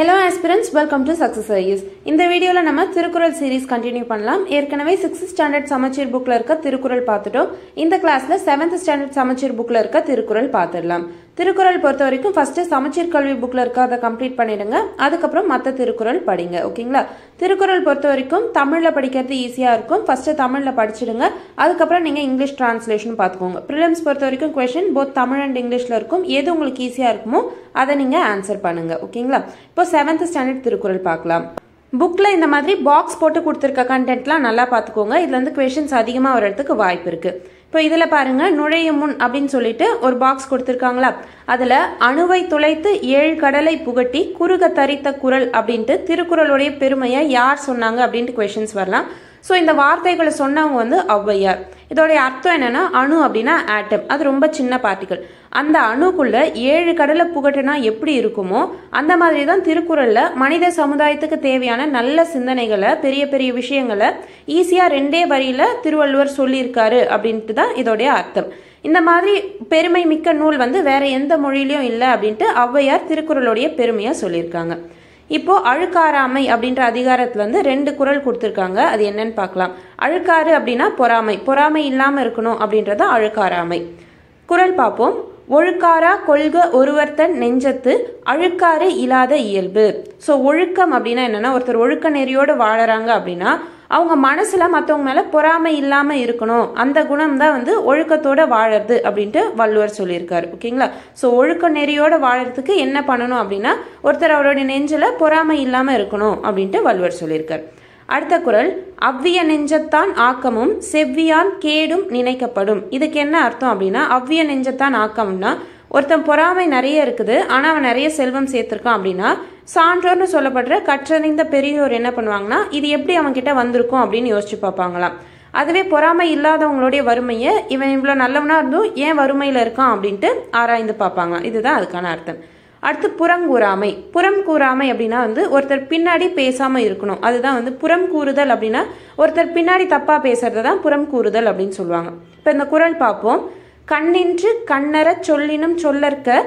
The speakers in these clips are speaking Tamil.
Hello aspirants, welcome to Success IAS. இந்த வீடியோல நம்ம திருக்குறள் சீரிஸ் கண்டினியூ பண்ணலாம். ஏற்கனவே 6th ஸ்டாண்டர்ட் சமச்சீர் புக்ல இருக்க திருக்குறள் பார்த்துட்டோம். இந்த கிளாஸ்ல 7th ஸ்டாண்டர்ட் சமச்சீர் புக்ல இருக்க திருக்குறள் பார்த்துடலாம். திருக்குறள் பொறுத்த வரைக்கும் ஃபர்ஸ்ட் சமச்சீர் கல்வி புக்ல இருக்க அதை கம்ப்ளீட் பண்ணிடுங்க. அதுக்கப்புறம் மற்ற திருக்குறள் படிங்க. ஓகேங்களா? திருக்குறள் பொறுத்த வரைக்கும் தமிழ்ல படிக்கிறது ஈஸியா இருக்கும். ஃபர்ஸ்ட் தமிழ்ல படிச்சிடுங்க. அதுக்கப்புறம் நீங்க இங்கிலீஷ் டிரான்ஸ்லேஷன் பார்த்துக்கோங்க. ப்ரிலிம்ஸ் பொறுத்த வரைக்கும் கொஸ்டின் போத் தமிழ் அண்ட் இங்கிலீஷ்ல இருக்கும். எது உங்களுக்கு ஈஸியா இருக்குமோ அதை நீங்க ஆன்சர் பண்ணுங்க. ஓகேங்களா? இப்போ 7th ஸ்டாண்டர்ட் திருக்குறள் பார்க்கலாம். புக்ல இந்த மாதிரி பாக்ஸ் போட்டு கொடுத்துருக்க கண்டென்ட்லாம் நல்லா பார்த்துக்கோங்க. இதுல இருந்து கொஸ்டின்ஸ் அதிகமாக வரதுக்கு வாய்ப்பு இருக்கு. இப்போ இதுல பாருங்க, நுழையும் முன் அப்படின்னு சொல்லிட்டு ஒரு பாக்ஸ் கொடுத்துருக்காங்களா, அதுல அணுவை துளைத்து 7 கடலை புகட்டி குறுக தரித்த குறள் அப்படின்ட்டு திருக்குறளுடைய பெருமையை யார் சொன்னாங்க அப்படின்ட்டு கொஸ்டின்ஸ் வரலாம். ஸோ இந்த வார்த்தைகளை சொன்னவங்க வந்து ஔவையார். இதோடைய அர்த்தம் என்னன்னா, அணு அப்படின்னா ஆட்டம், அது ரொம்ப சின்ன பார்ட்டிகல். அந்த அணுக்குள்ள 7 கடலை புகட்டினா எப்படி இருக்குமோ அந்த மாதிரி தான் திருக்குறள்ல மனித சமுதாயத்துக்கு தேவையான நல்ல சிந்தனைகளை, பெரிய பெரிய விஷயங்களை ஈஸியா 2 வரியில திருவள்ளுவர் சொல்லியிருக்காரு அப்படின்ட்டு தான் இதோடைய அர்த்தம். இந்த மாதிரி பெருமை மிக்க நூல் வந்து வேற எந்த மொழியிலையும் இல்லை அப்படின்ட்டு ஔவையார் திருக்குறளுடைய பெருமையா சொல்லியிருக்காங்க. இப்போ அழுக்காராமை அப்படின்ற அதிகாரத்துல வந்து 2 குறள் கொடுத்துருக்காங்க. அது என்னன்னு பார்க்கலாம். அழுக்காறு அப்படின்னா பொறாமை, பொறாமை இல்லாம இருக்கணும் அப்படின்றத அழுக்காராமை. குறள் பார்ப்போம். ஒழுக்காரா கொள்க ஒருவர்தன் நெஞ்சத்து அழுக்காறு இல்லாத இயல்பு. ஸோ ஒழுக்கம் அப்படின்னா என்னன்னா, ஒருத்தர் ஒழுக்க நெறியோடு வாழறாங்க அப்படின்னா அவங்க மனசுல மற்றவங்க மேல பொறாமை இல்லாம இருக்கணும். அந்த குணம் தான் வந்து ஒழுக்கத்தோட வாழறது அப்படின்ட்டு வள்ளுவர் சொல்லியிருக்காரு. ஓகேங்களா? ஸோ ஒழுக்க நெறியோட வாழறதுக்கு என்ன பண்ணணும் அப்படின்னா, ஒருத்தர் அவருடைய நெஞ்சில பொறாமை இல்லாம இருக்கணும் அப்படின்ட்டு வள்ளுவர் சொல்லியிருக்காரு. அடுத்த குறள், அவ்விய நெஞ்சத்தான் ஆக்கமும் செவ்வியான் கேடும் நினைக்கப்படும். இதுக்கு என்ன அர்த்தம் அப்படின்னா, அவ்விய நெஞ்சத்தான் ஆக்கம்னா ஒருத்தன் பொறாமை நிறைய இருக்குது, ஆனா அவன் நிறைய செல்வம் சேர்த்திருக்கான் அப்படின்னா சான்றோர்னு சொல்லப்படுற கற்றறிந்த பெரியோர் என்ன பண்ணுவாங்கன்னா, இது எப்படி அவன் கிட்ட வந்திருக்கும் அப்படின்னு யோசிச்சு பார்ப்பாங்களாம். அதுவே பொறாமை இல்லாதவங்களுடைய வறுமையை, இவன் இவ்வளவு நல்லவனா இருந்தும் ஏன் வறுமையில இருக்கான் அப்படின்ட்டு ஆராய்ந்து பார்ப்பாங்களாம். இதுதான் அதுக்கான அர்த்தம். அடுத்து புறங்கூறாமை. புறம் கூறாமை அப்படின்னா வந்து ஒருத்தர் பின்னாடி பேசாம இருக்கணும். அதுதான் வந்து புறம் கூறுதல் அப்படின்னா ஒருத்தர் பின்னாடி தப்பா பேசுறது தான் புறம் கூறுதல் அப்படின்னு சொல்லுவாங்க. இப்ப இந்த குறள் பார்ப்போம். கண்ணின்று கண்ணற சொல்லினும் சொல்லற்க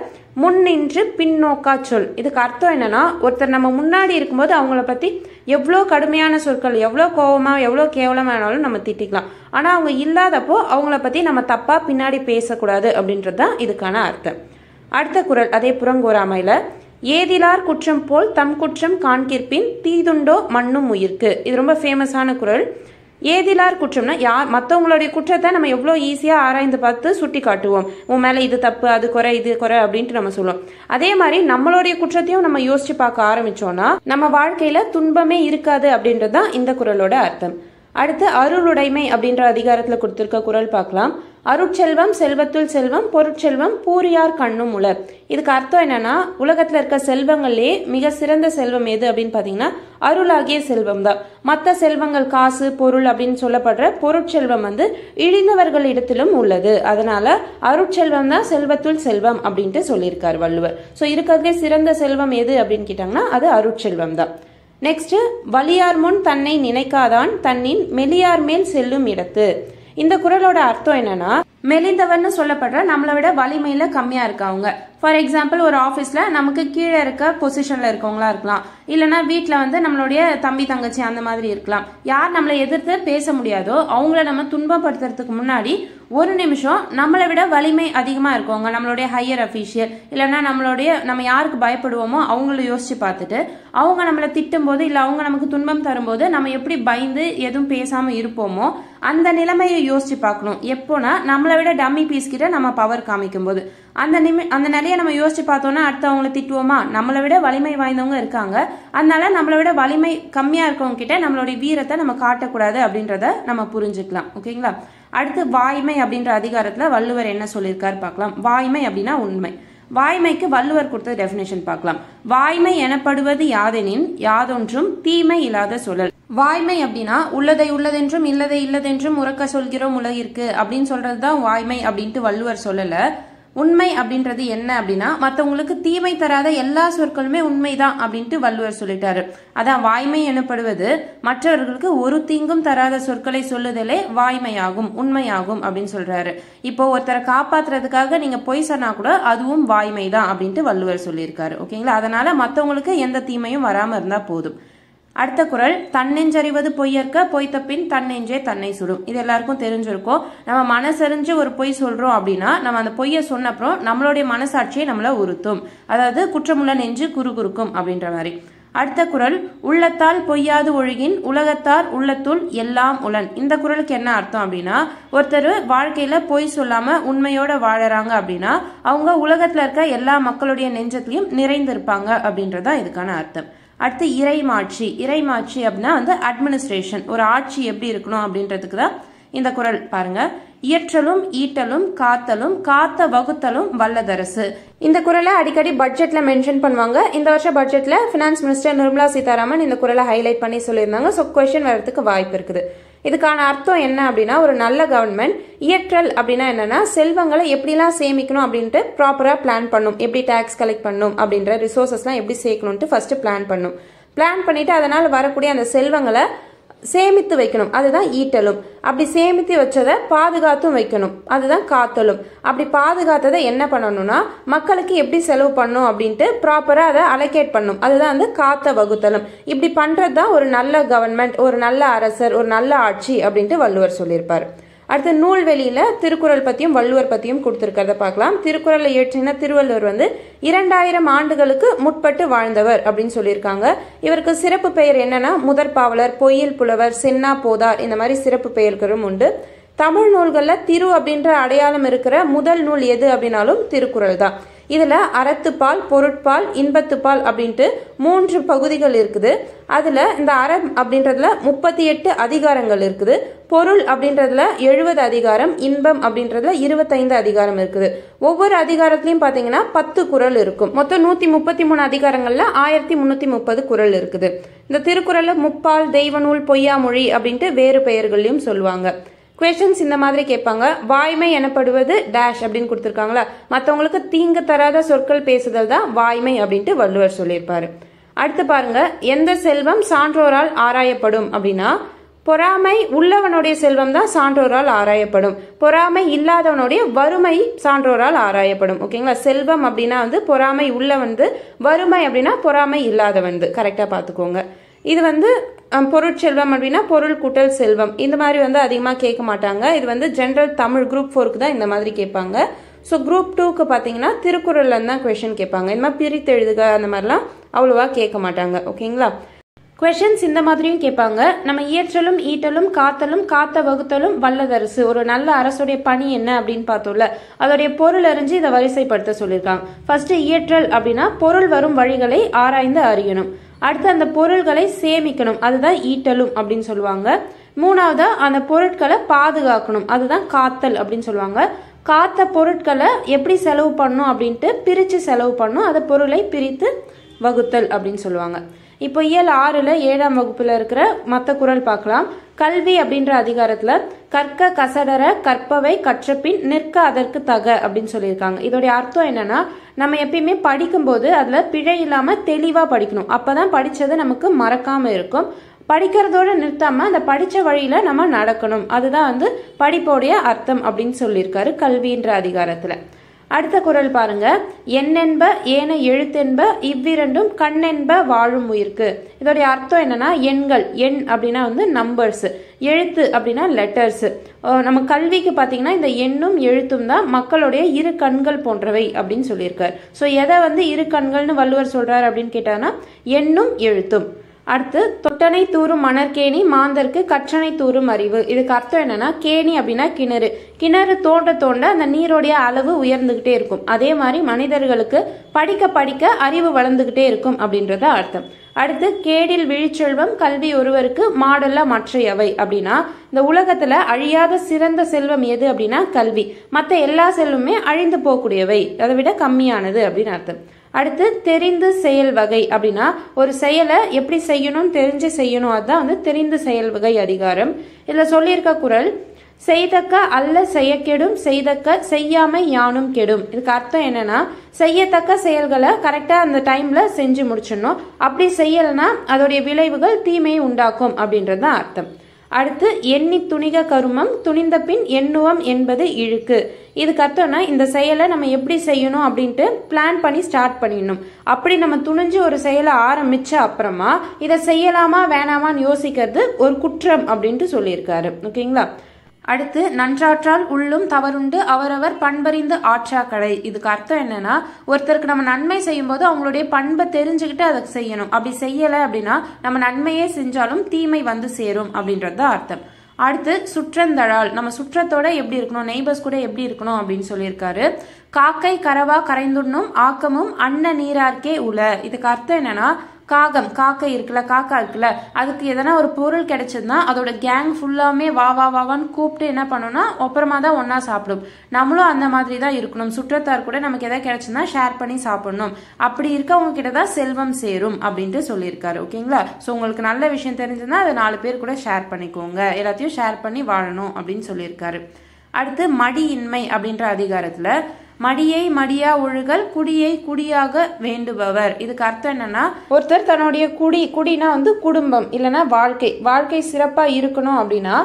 முன்னின்று பின்னோக்கா சொல். இதுக்கு அர்த்தம் என்னன்னா, ஒருத்தர் நம்ம முன்னாடி இருக்கும்போது அவங்கள பத்தி எவ்வளோ கடுமையான சொற்கள், எவ்வளோ கோபமா எவ்வளோ கேவலமானாலும் நம்ம திட்டிக்கலாம். ஆனா அவங்க இல்லாதப்போ அவங்கள பத்தி நம்ம தப்பா பின்னாடி பேசக்கூடாது அப்படின்றது தான் இதுக்கான அர்த்தம். அடுத்த குறள் அதே புறங்கூறாமையில, ஏதிலார் குற்றம் போல் தம் குற்றம் காண்கிற்பின் தீதுண்டோ மண்ணும் உயிர்க்கு. இது ரொம்ப ஃபேமஸான குறள். ஏதிலார் குற்றம்னா மற்றவங்களுடைய குற்றத்தை நம்ம எவ்வளோ ஈஸியாக ஆராய்ந்து பார்த்து சுட்டி காட்டுவோம். உன் மேலே இது தப்பு, அது குறை, இது குறை அப்படின்ட்டு நம்ம சொல்லுவோம். அதே மாதிரி நம்மளுடைய குற்றத்தையும் நம்ம யோசிச்சு பார்க்க ஆரம்பிச்சோம்னா நம்ம வாழ்க்கையில துன்பமே இருக்காது அப்படின்றது தான் இந்த குறளோட அர்த்தம். அடுத்து அருளுடைமை அப்படின்ற அதிகாரத்துல கொடுத்திருக்க குறள் பார்க்கலாம். அருட்செல்வம் செல்வத்துள் செல்வம் பொருட்செல்வம் பூரியார் கண்ணும் உளர். இதுக்கு அர்த்தம் என்னன்னா, உலகத்துல இருக்க செல்வங்களே மிக சிறந்த செல்வம் எது அப்படின்னு பாத்தீங்கன்னா அருளாகிய செல்வம் தான். மற்ற செல்வங்கள் காசு பொருள் அப்படின்னு சொல்லப்படுற பொருட்செல்வம் வந்து இழிந்தவர்களிடத்திலும் உள்ளது. அதனால அருட்செல்வம் தான் செல்வத்துள் செல்வம் அப்படின்ட்டு சொல்லியிருக்காரு வள்ளுவர். ஸோ இருக்கிறதுலே சிறந்த செல்வம் எது அப்படின்னு கேட்டாங்கன்னா அது அருட்செல்வம் தான். நெக்ஸ்ட், வலியார் முன் தன்னை நினைக்காதான் தன்னின் மெலியார் மேல் செல்லும் இடத்து. இந்த குறளோட அர்த்தம் என்னன்னா, மெலிந்தவர்னு சொல்லப்படுற நம்மளை விட வலிமையில கம்மியா இருக்கவங்க. ஃபார் எக்ஸாம்பிள், ஒரு ஆஃபீஸ்ல நமக்கு கீழே இருக்க பொசிஷன்ல இருக்கவங்களா இருக்கலாம், இல்லைன்னா வீட்டில் வந்து நம்மளுடைய தம்பி தங்கச்சி அந்த மாதிரி இருக்கலாம். யார் நம்மளை எதிர்த்து பேச முடியாதோ அவங்கள நம்ம துன்பப்படுத்துறதுக்கு முன்னாடி ஒரு நிமிஷம் நம்மளை விட வலிமை அதிகமா இருக்கவங்க, நம்மளுடைய ஹையர் அஃபீஷியல், இல்லைன்னா நம்ம யாருக்கு பயப்படுவோமோ அவங்கள யோசிச்சு பார்த்துட்டு அவங்க நம்மளை திட்டும் போது இல்லை அவங்க நமக்கு துன்பம் தரும்போது நம்ம எப்படி பயந்து எதுவும் பேசாம இருப்போமோ அந்த நிலைமையை யோசிச்சு பார்க்கணும். எப்போனா நம்மளை விட டம்மி பீஸ் கிட்ட நம்ம பவர் காமிக்கும் போது அந்த நிலையை நம்ம யோசிச்சு பார்த்தோம்னா அடுத்து அவங்கள திட்டுவோமா? நம்மளை விட வலிமை வாய்ந்தவங்க இருக்காங்க, அதனால நம்மளை விட வலிமை கம்மியா இருக்கவங்க கிட்ட நம்மளுடைய வீரத்தை நம்ம காட்டக்கூடாது அப்படின்றத நம்ம புரிஞ்சுக்கலாம். ஓகேங்களா? அடுத்து வாய்மை அப்படின்ற அதிகாரத்துல வள்ளுவர் என்ன சொல்லியிருக்காரு பார்க்கலாம். வாய்மை அப்படின்னா உண்மை. வாய்மைக்கு வள்ளுவர் கொடுத்த டெபினேஷன் பார்க்கலாம். வாய்மை எனப்படுவது யாதெனின் யாதொன்றும் தீமை இல்லாத சொல்லல். வாய்மை அப்படின்னா உள்ளதை உள்ளதென்றும் இல்லதை இல்லதென்றும் உறக்க சொல்கிறோம் உலகிற்கு அப்படின்னு சொல்றதுதான் வாய்மை அப்படின்ட்டு வள்ளுவர் சொல்லல. உண்மை அப்படின்றது என்ன அப்படின்னா மற்றவங்களுக்கு தீமை தராத எல்லா சொற்களுமே உண்மைதான் அப்படின்ட்டு வள்ளுவர் சொல்லிட்டாரு. அதான் வாய்மை எனப்படுவது மற்றவர்களுக்கு ஒரு தீங்கும் தராத சொற்களை சொல்லுதலே வாய்மையாகும், உண்மையாகும் அப்படின்னு சொல்றாரு. இப்போ ஒருத்தரை காப்பாத்துறதுக்காக நீங்க பொய் சொன்னா கூட அதுவும் வாய்மை தான் அப்படின்ட்டு வள்ளுவர் சொல்லியிருக்காரு. ஓகேங்களா? அதனால மற்றவங்களுக்கு எந்த தீமையும் வராம இருந்தா போதும். அடுத்த குறள், தன்னெஞ்சறிவது பொய்யற்க பொய்த்தப்பின் தன்னெஞ்சே தன்னை சுடும். இது எல்லாருக்கும் தெரிஞ்சிருக்கும். நம்ம மனசறிஞ்சு ஒரு பொய் சொல்றோம் அப்படின்னா நம்ம அந்த பொய்யை சொன்ன அப்புறம் நம்மளுடைய மனசாட்சியை நம்மள உறுத்தும். அதாவது குற்றமுள்ள நெஞ்சு குறுகுறுக்கும் அப்படின்ற மாதிரி. அடுத்த குறள், உள்ளத்தால் பொய்யாது ஒழுகின் உலகத்தார் உள்ளத்துள் எல்லாம் உளன். இந்த குறளுக்கு என்ன அர்த்தம் அப்படின்னா ஒருத்தர் வாழ்க்கையில பொய் சொல்லாம உண்மையோட வாழறாங்க அப்படின்னா அவங்க உலகத்துல இருக்க எல்லா மக்களுடைய நெஞ்சத்திலையும் நிறைந்திருப்பாங்க அப்படின்றதான் இதுக்கான அர்த்தம். அடுத்து இறைமாட்சி. இறைமாட்சி அப்படின்னா அட்மினிஸ்ட்ரேஷன், ஒரு ஆட்சி எப்படி இருக்கணும் அப்படின்றதுக்கு தான் இந்த குறள். பாருங்க, இயற்றலும் ஈட்டலும் காத்தலும் காத்த வகுத்தலும் வல்லதரசு. இந்த குறளை அடிக்கடி பட்ஜெட்ல மென்ஷன் பண்ணுவாங்க. இந்த வருஷம் பட்ஜெட்ல பினான்ஸ் மினிஸ்டர் நிர்மலா சீதாராமன் இந்த குறளை ஹைலைட் பண்ணி சொல்லியிருந்தாங்க. ஸோ கொஸ்டின் வரதுக்கு வாய்ப்பு இருக்குது. இதுக்கான அர்த்தம் என்ன அப்படின்னா ஒரு நல்ல கவர்மெண்ட். இயற்றல் அப்படின்னா என்னன்னா செல்வங்களை எப்படிலாம் சேமிக்கணும் அப்படின்ட்டு ப்ராப்பரா பிளான் பண்ணும். எப்படி டாக்ஸ் கலெக்ட் பண்ணும் அப்படின்ற ரிசோர்சஸ்லாம் எப்படி சேர்க்கணும்ட்டு ஃபர்ஸ்ட் பிளான் பண்ணும். பிளான் பண்ணிட்டு அதனால் வரக்கூடிய அந்த செல்வங்களை சேமித்து வைக்கணும், அதுதான் ஈட்டலும். அப்படி சேமித்து வச்சதை பாதுகாத்தும் வைக்கணும், அதுதான் காத்தலும். அப்படி பாதுகாத்ததை என்ன பண்ணணும்னா மக்களுக்கு எப்படி செலவு பண்ணும் அப்படின்ட்டு ப்ராப்பரா அதை அலோகேட் பண்ணும், அதுதான் காத்த வகுத்தலும். இப்படி பண்றது தான் ஒரு நல்ல கவர்மெண்ட், ஒரு நல்ல அரசர், ஒரு நல்ல ஆட்சி அப்படின்ட்டு வள்ளுவர் சொல்லியிருப்பார். அடுத்து நூல்வெளியில திருக்குறள் பத்தியும் வள்ளுவர் பத்தியும் கொடுத்திருக்கிறத பார்க்கலாம். திருக்குறளை இயற்றின திருவள்ளுவர் 2000 ஆண்டுகளுக்கு முற்பட்டு வாழ்ந்தவர் அப்படின்னு சொல்லியிருக்காங்க. இவருக்கு சிறப்பு பெயர் என்னன்னா முதற்பாவலர், பொய்யில் புலவர், சென்னா போதார், இந்த மாதிரி சிறப்பு பெயர்களும் உண்டு. தமிழ் நூல்கள்ல திரு அப்படின்ற அடையாளம் இருக்கிற முதல் நூல் எது அப்படின்னாலும் திருக்குறள் தான். இதுல அறத்துப்பால், பொருட்பால், இன்பத்துப்பால் அப்படின்ட்டு 3 பகுதிகள் இருக்குது. அதுல இந்த அறம் அப்படின்றதுல 38 அதிகாரங்கள் இருக்குது. பொருள் அப்படின்றதுல 70 அதிகாரம், இன்பம் அப்படின்றதுல 25 அதிகாரம் இருக்குது. ஒவ்வொரு அதிகாரத்திலையும் பாத்தீங்கன்னா 10 குறள் இருக்கும். மொத்தம் 133 அதிகாரங்கள்ல 1330 குறள் இருக்குது. இந்த திருக்குறள்ல முப்பால், தெய்வ நூல், பொய்யாமொழி அப்படின்ட்டு வேறு பெயர்களையும் சொல்லுவாங்க. கொஸ்டின்ஸ் இந்த மாதிரி கேட்பாங்க. வாய்மை எனப்படுவது டேஷ் அப்படின்னு கொடுத்துருக்காங்களா, மற்றவங்களுக்கு தீங்கு தராத சொற்கள் பேசுதல் தான் வாய்மை அப்படின்ட்டு வள்ளுவர் சொல்லியிருப்பாரு. அடுத்து பாருங்க, எந்த செல்வம் சான்றோரால் ஆராயப்படும் அப்படின்னா பொறாமை உள்ளவனுடைய செல்வம் தான் சான்றோரால் ஆராயப்படும், பொறாமை இல்லாதவனுடைய வறுமை சான்றோரால் ஆராயப்படும். ஓகேங்களா? செல்வம் அப்படின்னா பொறாமை உள்ளவன், வறுமை அப்படின்னா பொறாமை இல்லாதவன். கரெக்டா பாத்துக்கோங்க. இது பொருட்செல்வம் அப்படின்னா பொருள் கூட்டல் செல்வம். இந்த மாதிரி அதிகமாக கேட்க மாட்டாங்க. இது ஜென்ரல் தமிழ் குரூப் 4க்கு தான் இந்த மாதிரி கேட்பாங்க. ஸோ குரூப் 2க்கு பார்த்தீங்கன்னா திருக்குறள்ல தான் கொஸ்டின் கேட்பாங்க. இந்த மாதிரி பிரித்து எழுதுக அந்த மாதிரிலாம் அவ்வளோவா கேட்க மாட்டாங்க. ஓகேங்களா? கொஸ்டின்ஸ் இந்த மாதிரியும் கேட்பாங்க. நம்ம இயற்றலும் ஈட்டலும் காத்தலும் காத்த வகுத்தலும் வல்லதரசு, ஒரு நல்ல அரசுடைய பணி என்ன அப்படின்னு பார்த்தோம்ல, அதோடைய பொருள் அறிஞ்சு இதை வரிசைப்படுத்த சொல்லியிருக்காங்க. ஃபர்ஸ்ட் இயற்றல் அப்படின்னா பொருள் வரும் வழிகளை ஆராய்ந்து அறியணும். அடுத்து அந்த பொருள்களை சேமிக்கணும், அதுதான் ஈட்டலும் அப்படின்னு சொல்லுவாங்க. மூணாவதா அந்த பொருட்களை பாதுகாக்கணும், அதுதான் காத்தல் அப்படின்னு சொல்லுவாங்க. காத்த பொருட்களை எப்படி செலவு பண்ணணும் அப்படின்ட்டு பிரித்து செலவு பண்ணணும், அதை பொருளை பிரித்து வகுத்தல் அப்படின்னு சொல்லுவாங்க. இப்போ இயல் 6ல் 7ஆம் வகுப்புல இருக்கிற மற்ற குறள் பார்க்கலாம். கல்வி அப்படின்ற அதிகாரத்துல கற்க கசடர கற்பவை கற்றபின் நிற்க அதற்கு தக அப்படின்னு சொல்லியிருக்காங்க. இதோடைய அர்த்தம் என்னன்னா நம்ம எப்பயுமே படிக்கும்போது அதுல பிழை இல்லாம தெளிவா படிக்கணும், அப்பதான் படிச்சது நமக்கு மறக்காம இருக்கும். படிக்கிறதோட நிறுத்தாம அந்த படிச்ச வழியில நம்ம நடக்கணும், அதுதான் படிப்போடைய அர்த்தம் அப்படின்னு சொல்லியிருக்காரு கல்வின்ற அதிகாரத்துல. அடுத்த குறள் பாருங்க. எண்ணென்ப ஏன எழுத்தென்ப இவ்விரண்டும் கண்ணென்ப வாழும் உயிர்க்கு. இதோடைய அர்த்தம் என்னன்னா எண்கள், எண் அப்படின்னா நம்பர்ஸ், எழுத்து அப்படின்னா லெட்டர்ஸ். நம்ம கல்விக்கு பாத்தீங்கன்னா இந்த எண்ணும் எழுத்தும் தான் மக்களுடைய இரு கண்கள் போன்றவை அப்படின்னு சொல்லியிருக்காரு. ஸோ எதை இரு கண்கள்னு வள்ளுவர் சொல்றாரு அப்படின்னு கேட்டாங்கன்னா எண்ணும் எழுத்தும். அடுத்து தொட்டனை தூரும் மணற்கேணி மாந்தருக்கு கற்றனை தூரும் அறிவு. இதுக்கு அர்த்தம் என்னன்னா கேணி அப்படின்னா கிணறு, கிணறு தோண்ட தோண்ட அந்த நீரோடைய அளவு உயர்ந்துகிட்டே இருக்கும். அதே மாதிரி மனிதர்களுக்கு படிக்க படிக்க அறிவு வளர்ந்துகிட்டே இருக்கும் அப்படின்றத அர்த்தம். அடுத்து கேடில் விழிச்செல்வம் கல்வி ஒருவருக்கு மாடல்ல மற்றையவை அப்படின்னா இந்த உலகத்துல அழியாத சிறந்த செல்வம் எது அப்படின்னா கல்வி. மற்ற எல்லா செல்வமே அழிந்து போகக்கூடியவை, அதை விட கம்மியானது அப்படின்னு அர்த்தம். அடுத்து தெரிந்து செயல் வகை அப்படின்னா ஒரு செயலை எப்படி செய்யணும் தெரிஞ்சு செய்யணும், அதுதான் தெரிந்து செயல் வகை அதிகாரம். இதுல சொல்லியிருக்க குறள் செய்தக்க அல்ல செய்ய கெடும், செய்தக்க செய்யாமை யானும் கெடும். இதுக்கு அர்த்தம் என்னன்னா, செய்யத்தக்க செயல்களை கரெக்டா அந்த டைம்ல செஞ்சு முடிச்சிடணும். அப்படி செய்யலைன்னா அதோடைய விளைவுகள் தீமையை உண்டாக்கும் அப்படின்றது தான் அர்த்தம். அடுத்து எண்ணி துணிக கருமம் துணிந்த பின் எண்ணுவம் என்பது இழுக்கு. இதுக்கு அர்த்தம்னா இந்த செயலை நம்ம எப்படி செய்யணும் அப்படின்ட்டு பிளான் பண்ணி ஸ்டார்ட் பண்ணிடணும். அப்படி நம்ம துணிஞ்சு ஒரு செயலை ஆரம்பிச்ச அப்புறமா இதை செய்யலாமா வேணாமான்னு யோசிக்கிறது ஒரு குற்றம் அப்படின்ட்டு சொல்லியிருக்காரு. ஓகேங்களா. அடுத்து நன்றாற்றால் உள்ளும் தவறுண்டு அவரவர் பண்பறிந்து ஆற்றா கடை. இதுக்கு அர்த்தம் என்னன்னா, ஒருத்தருக்கு நம்ம நன்மை செய்யும் போது அவங்களுடைய பண்பை தெரிஞ்சுக்கிட்டு அதை செய்யணும். அப்படி செய்யலை அப்படின்னா நம்ம நன்மையே செஞ்சாலும் தீமை வந்து சேரும் அப்படின்றது தான் அர்த்தம். அடுத்து சுற்றந்தழால், நம்ம சுற்றத்தோட எப்படி இருக்கணும், நெய்பர்ஸ் கூட எப்படி இருக்கணும் அப்படின்னு சொல்லியிருக்காரு. காக்கை கரவா கரைந்துண்ணும் ஆக்கமும் அன்ன நீரார்க்கே உல. இதுக்கு அர்த்தம் என்னன்னா, காக்கை இருக்குல்ல, காக்கா இருக்குல்ல, அதுக்கு எதனா ஒரு பொருள் கிடைச்சதுன்னா அதோட கேங் ஃபுல்லாமே வா வா வாவான்னு கூப்பிட்டு என்ன பண்ணோம்னா அப்புறமா தான் ஒன்னா சாப்பிடும். நம்மளும் அந்த மாதிரி தான் இருக்கணும். சுற்றத்தார் கூட நமக்கு எதாவது கிடைச்சதுன்னா ஷேர் பண்ணி சாப்பிடணும். அப்படி இருக்கவங்க கிட்ட தான் செல்வம் சேரும் அப்படின்ட்டு சொல்லியிருக்காரு. ஓகேங்களா. ஸோ உங்களுக்கு நல்ல விஷயம் தெரிஞ்சதுன்னா அதை 4 பேர் கூட ஷேர் பண்ணிக்கோங்க. எல்லாத்தையும் ஷேர் பண்ணி வாழணும் அப்படின்னு சொல்லியிருக்காரு. அடுத்து மடியின்மை அப்படின்ற அதிகாரத்துல மடியை மடியா ஒழுகல் குடியை குடியாக வேண்டுபவர். இதுக்கு அர்த்தம் என்னன்னா, ஒருத்தர் தன்னுடைய குடினா குடும்பம் இல்லைன்னா வாழ்க்கை சிறப்பா இருக்கணும் அப்படின்னா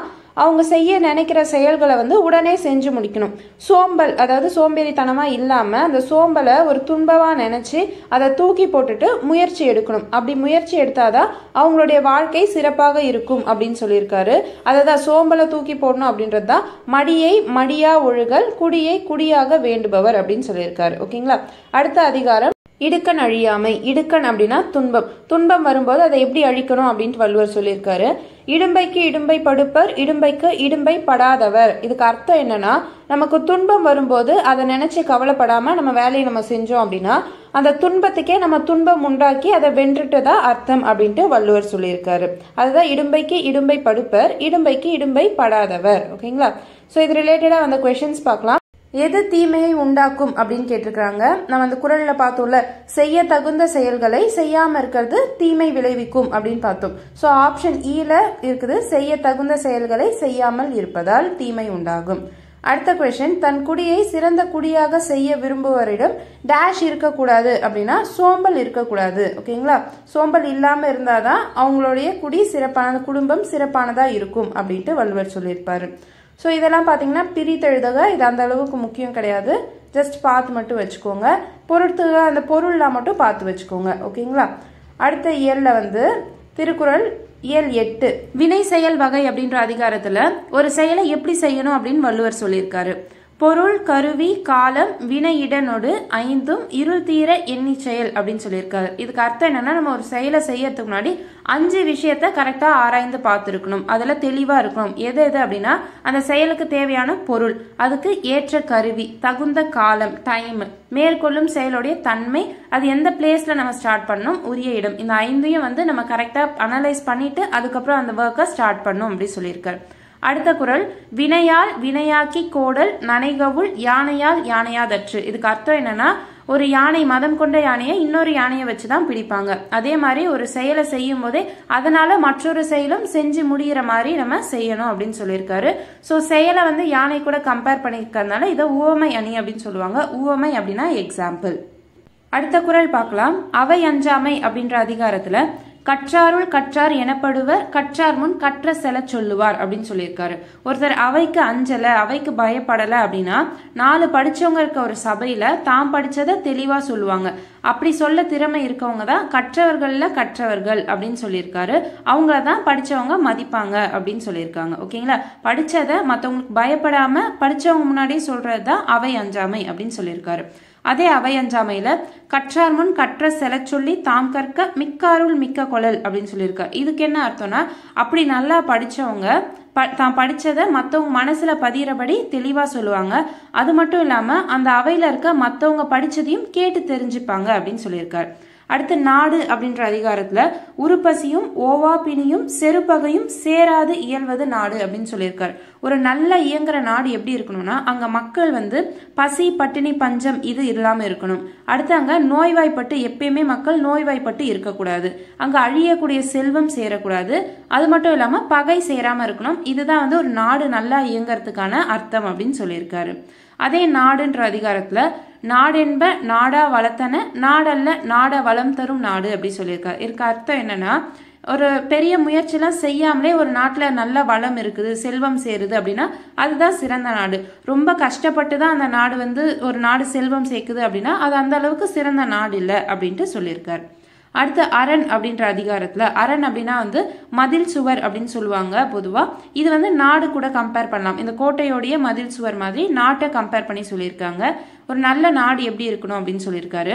அவங்க செய்ய நினைக்கிற செயல்களை உடனே செஞ்சு முடிக்கணும். சோம்பல், அதாவது சோம்பேறித்தனமா இல்லாம அந்த சோம்பலை ஒரு துன்பமா நினைச்சு அதை தூக்கி போட்டுட்டு முயற்சி எடுக்கணும். அப்படி முயற்சி எடுத்தாதான் அவங்களுடைய வாழ்க்கை சிறப்பாக இருக்கும் அப்படின்னு சொல்லியிருக்காரு. அதான் சோம்பலை தூக்கி போடணும் அப்படின்றதுதான் மடியை மடியா ஒழுகல் குடியை குடியாக வேண்டுபவர் அப்படின்னு சொல்லியிருக்காரு. ஓகேங்களா. அடுத்த அதிகாரம் இடுக்கண் அழியாமை. இடுக்கண் அப்படின்னா துன்பம் வரும்போது அதை எப்படி அழிக்கணும் அப்படின்ட்டு வள்ளுவர் சொல்லியிருக்காரு. இடும்பைக்கு இடும்பை படுப்பர் இடும்பைக்கு இடும்பை படாதவர். இதுக்கு அர்த்தம் என்னன்னா, நமக்கு துன்பம் வரும்போது அதை நினைச்சு கவலைப்படாம நம்ம வேலையை நம்ம செஞ்சோம் அப்படின்னா அந்த துன்பத்துக்கே நம்ம துன்பம் உண்டாக்கி அதை வென்றுட்டு தான் அர்த்தம் அப்படின்ட்டு வள்ளுவர் சொல்லியிருக்காரு. அதுதான் இடும்பைக்கு இடும்பை படுப்பர் இடும்பைக்கு இடும்பை படாதவர். ஓகேங்களா. ஸோ இது ரிலேட்டடா வந்த கொஸ்டின்ஸ் பார்க்கலாம். எது தீமையை உண்டாக்கும் அப்படின்னு கேட்டிருக்காங்க. நம்ம அந்த குறள்ல பார்த்தோம்ல, செய்ய தகுந்த செயல்களை செய்யாம இருக்கிறது தீமை விளைவிக்கும் அப்படின்னு பார்த்தோம். ஸோ ஆப்ஷன் ஈல இருக்குது, செய்ய தகுந்த செயல்களை செய்யாமல் இருப்பதால் தீமை உண்டாகும். அடுத்த கொஸ்டின், தன் குடியை சிறந்த குடியாக செய்ய விரும்புவரிடம் டேஷ் இருக்கக்கூடாது அப்படின்னா சோம்பல் இருக்கக்கூடாது. ஓகேங்களா. சோம்பல் இல்லாம இருந்தாதான் அவங்களுடைய குடி சிறப்பானது, குடும்பம் சிறப்பானதா இருக்கும் அப்படின்ட்டு வள்ளுவர் சொல்லியிருப்பாரு. ஸோ இதெல்லாம் பார்த்தீங்கன்னா பிரித்தெழுதுக, இது அந்த அளவுக்கு முக்கியம் கிடையாது. ஜஸ்ட் பார்த்து மட்டும் வச்சுக்கோங்க. அந்த பொருள்லாம் மட்டும் பார்த்து வச்சுக்கோங்க. ஓகேங்களா. அடுத்த இயல்ல திருக்குறள் இயல் 8 வினை செயல் வகை அப்படின்ற அதிகாரத்துல ஒரு செயலை எப்படி செய்யணும் அப்படின்னு வள்ளுவர் சொல்லியிருக்காரு. பொருள் கருவி காலம் வினையிடனோடு 5 இருள் தீர எண்ணி செயல் அப்படின்னு சொல்லியிருக்காரு. இதுக்கு அர்த்தம் என்னன்னா, நம்ம ஒரு செயலை செய்யறதுக்கு முன்னாடி 5 விஷயத்த கரெக்டா ஆராய்ந்து பார்த்துருக்கணும். அதுல தெளிவா இருக்கணும். எது அப்படின்னா, அந்த செயலுக்கு தேவையான பொருள், அதுக்கு ஏற்ற கருவி, தகுந்த காலம் டைம், மேற்கொள்ளும் செயலுடைய தன்மை, அது எந்த பிளேஸ்ல நம்ம ஸ்டார்ட் பண்ணணும், உரிய இடம், இந்த 5ஐயும் நம்ம கரெக்டா அனலைஸ் பண்ணிட்டு அதுக்கப்புறம் அந்த ஒர்க்கை ஸ்டார்ட் பண்ணணும் அப்படி சொல்லியிருக்காரு. அடுத்த குறள், வினையால் வினையாக்கி கோடல் நனைகவுள் யானையால் யானையாதற்று. இதுக்கு அர்த்தம் என்னன்னா, ஒரு யானை, மதம் கொண்ட யானையை இன்னொரு யானையை வச்சுதான் பிடிப்பாங்க. அதே மாதிரி ஒரு செயலை செய்யும் போதே அதனால மற்றொரு செயலும் செஞ்சு முடிகிற மாதிரி நம்ம செய்யணும் அப்படின்னு சொல்லியிருக்காரு. ஸோ செயலை யானை கூட கம்பேர் பண்ணிக்கிறதுனால இதை உவமை அணி அப்படின்னு சொல்லுவாங்க. உவமை அப்படின்னா எக்ஸாம்பிள். அடுத்த குறள் பார்க்கலாம். அவை அஞ்சாமை அப்படின்ற அதிகாரத்துல கற்றாருள் கற்றார் எனப்படுவர் கற்றார் முன் கற்ற செல சொல்லுவார் அப்படின்னு சொல்லியிருக்காரு. ஒருத்தர் அவைக்கு அஞ்சல, அவைக்கு பயப்படல அப்படின்னா 4 படிச்சவங்க இருக்க ஒரு சபையில தாம் படிச்சதை தெளிவா சொல்லுவாங்க. அப்படி சொல்ல திறமை இருக்கவங்க தான் கற்றவர்கள்ல கற்றவர்கள் அப்படின்னு சொல்லியிருக்காரு. அவங்கள தான் படிச்சவங்க மதிப்பாங்க அப்படின்னு சொல்லியிருக்காங்க. ஓகேங்களா. படிச்சதை மற்றவங்களுக்கு பயப்படாம படிச்சவங்க முன்னாடியே சொல்றதுதான் அவை அஞ்சாமை அப்படின்னு சொல்லியிருக்காரு. அதே அவை அஞ்சாமையில கற்றார் முன் கற்ற செல சொல்லி தாம் கற்க மிக்காருள் மிக்க கொழல் அப்படின்னு சொல்லியிருக்காரு. இதுக்கு என்ன அர்த்தம்னா, அப்படி நல்லா படிச்சவங்க தான் படிச்சதை மற்றவங்க மனசுல பதிகிறபடி தெளிவா சொல்லுவாங்க. அது மட்டும் இல்லாம அந்த அவையில இருக்க மற்றவங்க படிச்சதையும் கேட்டு தெரிஞ்சுப்பாங்க அப்படின்னு சொல்லியிருக்காரு. அடுத்து நாடு அப்படின்ற அதிகாரத்துல உருப்பசியும் ஓவா பிணியும் செருப்பகையும் சேராது இயல்வது நாடு அப்படின்னு சொல்லியிருக்காரு. ஒரு நல்ல இயங்குற நாடு எப்படி இருக்கணும்னா அங்க மக்கள் பசி பட்டினி பஞ்சம் இது இல்லாம இருக்கணும். அடுத்து அங்க நோய்வாய்ப்பட்டு எப்பயுமே மக்கள் நோய்வாய்ப்பட்டு இருக்கக்கூடாது. அங்க அழியக்கூடிய செல்வம் சேரக்கூடாது. அது மட்டும் இல்லாம பகை சேராம இருக்கணும். இதுதான் ஒரு நாடு நல்லா இயங்கறதுக்கான அர்த்தம் அப்படின்னு சொல்லியிருக்காரு. அதே நாடுன்ற அதிகாரத்துல நாடென்ப நாடா வளத்தன நாடல்ல நாட வளம் தரும் நாடு அப்படி சொல்லியிருக்காரு. இதுக்கு அர்த்தம் என்னன்னா ஒரு பெரிய முயற்சியெல்லாம் செய்யாமலே ஒரு நாட்டுல நல்ல வளம் இருக்குது, செல்வம் சேருது அப்படின்னா அதுதான் சிறந்த நாடு. ரொம்ப கஷ்டப்பட்டு தான் அந்த நாடு ஒரு நாடு செல்வம் சேர்க்குது அப்படின்னா அது அந்த அளவுக்கு சிறந்த நாடு இல்லை அப்படின்ட்டு சொல்லியிருக்காரு. அடுத்து அரண் அப்படின்ற அதிகாரத்துல அரண் அப்படின்னா மதில் சுவர் அப்படின்னு சொல்லுவாங்க பொதுவா. இது நாடு கூட கம்பேர் பண்ணலாம். இந்த கோட்டையோடைய மதில் சுவர் மாதிரி நாட்டை கம்பேர் பண்ணி சொல்லியிருக்காங்க. ஒரு நல்ல நாடு எப்படி இருக்கணும் அப்படின்னு சொல்லியிருக்காரு.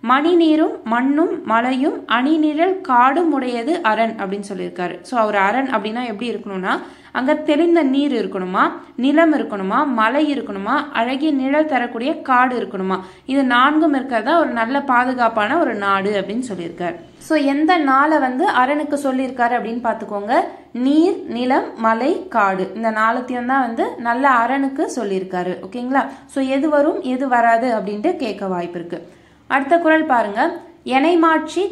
மணி நீரும் மண்ணும் மலையும் அணிநிழல் காடும் உடையது அரண் அப்படின்னு சொல்லியிருக்காரு. ஸோ அவர் அரண் அப்படின்னா எப்படி இருக்கணும்னா அங்க தெளிந்த நீர் இருக்கணுமா, நிலம் இருக்கணுமா, மலை இருக்கணுமா, அழகிய நிழல் தரக்கூடிய காடு இருக்கணுமா. இது நான்கும் இருக்கிறதா ஒரு நல்ல பாதுகாப்பான ஒரு நாடு அப்படின்னு சொல்லியிருக்காரு. ஸோ எந்த நாளை அரணுக்கு சொல்லியிருக்காரு அப்படின்னு பார்த்துக்கோங்க. நீர், நிலம், மலை, காடு இந்த நாலத்தையும் தான் நல்ல அரணுக்கு சொல்லியிருக்காரு. ஓகேங்களா? ஸோ எது வரும் எது வராது அப்படின்ட்டு கேட்க வாய்ப்பு இருக்கு. அடுத்த குறள் பாருங்க. எனைமாட்சி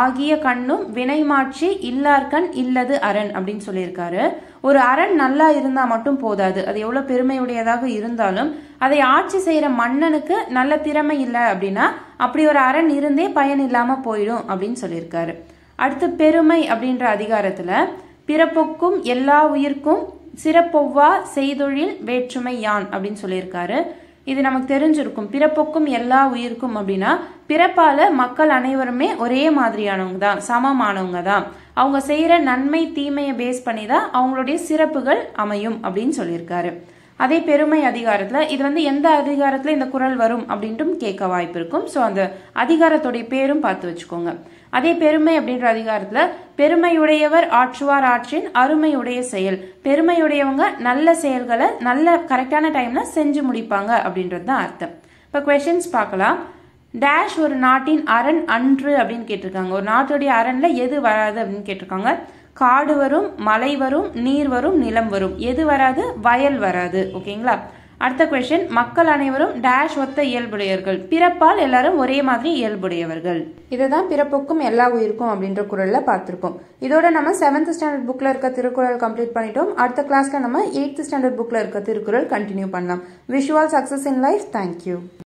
ஆகிய கண்ணும் வினைமாட்சி இல்லார்கண் இல்லது அரண் அப்படின்னு சொல்லியிருக்காரு. ஒரு அரண் நல்லா இருந்தா மட்டும் போதாது. அது எவ்வளவு பெருமையுடையதாக இருந்தாலும் அதை ஆட்சி செய்யற மன்னனுக்கு நல்ல திறமை இல்லை அப்படின்னா அப்படி ஒரு அரண் இருந்தே பயன் இல்லாம போயிடும் அப்படின்னு சொல்லியிருக்காரு. அடுத்து பெருமை அப்படின்ற அதிகாரத்துல பிறப்புக்கும் எல்லா உயிர்க்கும் சிறப்பொவ்வா செய்தொழில் வேற்றுமை யான் அப்படின்னு சொல்லியிருக்காரு. இது நமக்கு தெரிஞ்சிருக்கும். பிறப்புக்கும் எல்லா உயிருக்கும் அப்படின்னா பிறப்பால மக்கள் அனைவருமே ஒரே மாதிரியானவங்க தான், சமமானவங்க தான். அவங்க செய்யற நன்மை தீமையை பேஸ் பண்ணி தான் அவங்களுடைய சிறப்புகள் அமையும் அப்படின்னு சொல்லியிருக்காரு. அதே பெருமை அதிகாரத்துல இது எந்த அதிகாரத்துல இந்த குறள் வரும் அப்படின்ட்டும் கேட்க வாய்ப்பு இருக்கும். ஸோ அந்த அதிகாரத்துடைய பேரும் பார்த்து வச்சுக்கோங்க. அதே பெருமை அப்படின்ற அதிகாரத்துல பெருமையுடையவர் ஆற்றுவார் ஆற்றின் அருமையுடைய செயல். பெருமையுடையவங்க நல்ல செயல்களை நல்ல கரெக்டான டைம்ல செஞ்சு முடிப்பாங்க அப்படின்றது தான் அர்த்தம். இப்ப கொஸ்டின்ஸ் பார்க்கலாம். டேஷ் ஒரு நாட்டின் அரண் அன்று அப்படின்னு கேட்டிருக்காங்க. ஒரு நாட்டுடைய அரண்ல எது வராது அப்படின்னு கேட்டிருக்காங்க. காடு வரும், மலை வரும், நீர் வரும், நிலம் வரும். எது வராது? வயல் வராது. ஓகேங்களா? அடுத்த கொஸ்டின். மக்கள் அனைவரும் டேஷ் ஒத்த இயல்புடையவர்கள். பிறப்பால் எல்லாரும் ஒரே மாதிரி இயல்புடையவர்கள். இதுதான் பிறப்புக்கும் எல்லா உயிருக்கும் அப்படின்ற குறள்ல பார்த்திருக்கோம். இதோட நம்ம 7th ஸ்டாண்டர்ட் புக்ல இருக்க திருக்குறள் கம்ப்ளீட் பண்ணிட்டோம். அடுத்த கிளாஸ்ல நம்ம 8th ஸ்டாண்டர்ட் புக்ல இருக்க திருக்குறள் கண்டினியூ பண்ணலாம். Wish you all success in life. Thank you.